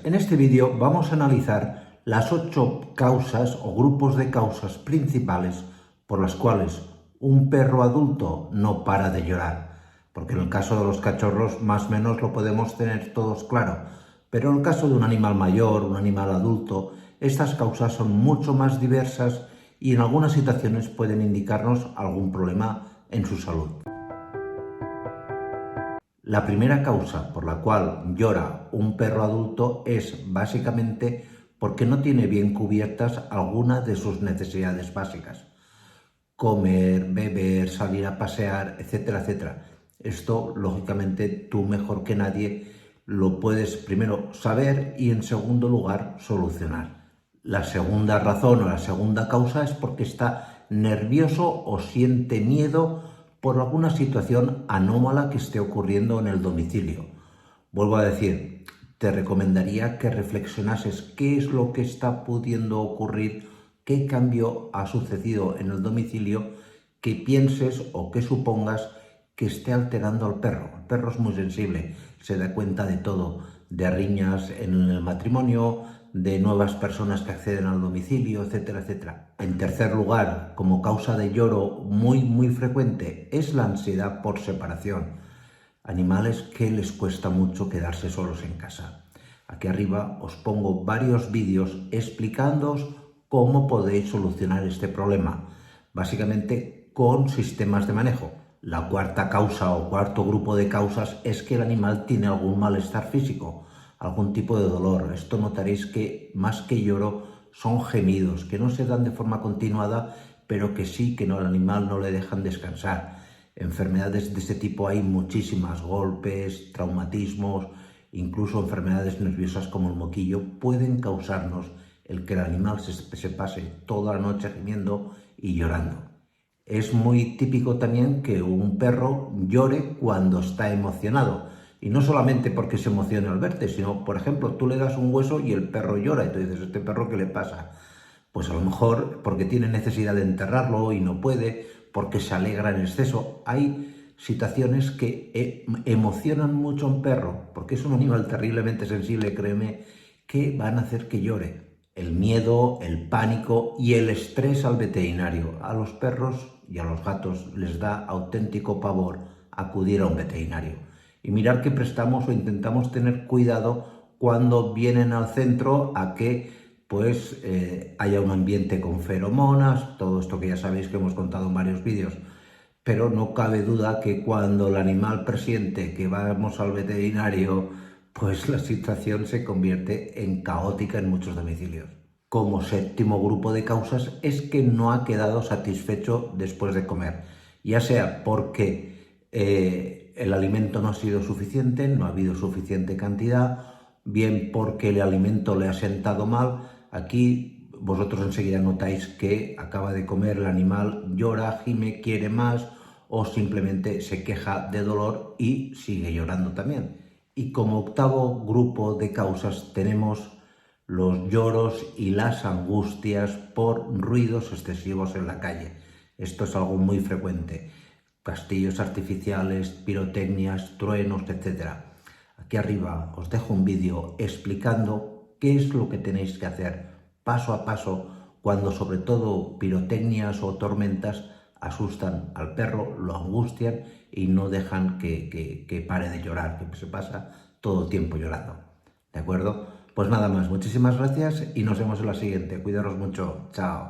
En este vídeo vamos a analizar las 8 causas o grupos de causas principales por las cuales un perro adulto no para de llorar. Porque en el caso de los cachorros más o menos lo podemos tener todos claro, pero en el caso de un animal mayor, un animal adulto, estas causas son mucho más diversas y en algunas situaciones pueden indicarnos algún problema en su salud. La primera causa por la cual llora un perro adulto es básicamente porque no tiene bien cubiertas algunas de sus necesidades básicas. Comer, beber, salir a pasear, etcétera, etcétera. Esto, lógicamente, tú mejor que nadie lo puedes primero saber y en segundo lugar solucionar. La segunda razón o la segunda causa es porque está nervioso o siente miedo por alguna situación anómala que esté ocurriendo en el domicilio. Vuelvo a decir, te recomendaría que reflexionases qué es lo que está pudiendo ocurrir, qué cambio ha sucedido en el domicilio, que pienses o que supongas que esté alterando al perro. El perro es muy sensible, se da cuenta de todo, de riñas en el matrimonio, de nuevas personas que acceden al domicilio, etcétera, etcétera. En tercer lugar, como causa de lloro muy frecuente, es la ansiedad por separación. Animales que les cuesta mucho quedarse solos en casa. Aquí arriba os pongo varios vídeos explicándoos cómo podéis solucionar este problema, básicamente con sistemas de manejo. La cuarta causa o cuarto grupo de causas es que el animal tiene algún malestar físico, algún tipo de dolor. Esto notaréis que más que lloro son gemidos, que no se dan de forma continuada, pero que sí que al animal no le dejan descansar. Enfermedades de este tipo hay muchísimas, golpes, traumatismos, incluso enfermedades nerviosas como el moquillo pueden causarnos el que el animal se pase toda la noche gimiendo y llorando. Es muy típico también que un perro llore cuando está emocionado. Y no solamente porque se emociona al verte, sino, por ejemplo, tú le das un hueso y el perro llora y tú dices, ¿este perro qué le pasa? Pues a lo mejor porque tiene necesidad de enterrarlo y no puede, porque se alegra en exceso. Hay situaciones que emocionan mucho a un perro, porque es un animal terriblemente sensible, créeme, que van a hacer que llore. El miedo, el pánico y el estrés al veterinario. A los perros y a los gatos les da auténtico pavor acudir a un veterinario. Y mirar que prestamos o intentamos tener cuidado cuando vienen al centro a que haya un ambiente con feromonas, todo esto que ya sabéis que hemos contado en varios vídeos. Pero no cabe duda que cuando el animal presiente que vamos al veterinario, pues la situación se convierte en caótica en muchos domicilios. Como séptimo grupo de causas es que no ha quedado satisfecho después de comer, ya sea porque el alimento no ha sido suficiente, no ha habido suficiente cantidad, bien porque el alimento le ha sentado mal. Aquí vosotros enseguida notáis que acaba de comer, el animal llora, gime, quiere más o simplemente se queja de dolor y sigue llorando también. Y como octavo grupo de causas tenemos los lloros y las angustias por ruidos excesivos en la calle. Esto es algo muy frecuente. Castillos artificiales, pirotecnias, truenos, etc. Aquí arriba os dejo un vídeo explicando qué es lo que tenéis que hacer paso a paso cuando sobre todo pirotecnias o tormentas asustan al perro, lo angustian y no dejan que pare de llorar, que se pasa todo el tiempo llorando. ¿De acuerdo? Pues nada más, muchísimas gracias y nos vemos en la siguiente. Cuidaros mucho. Chao.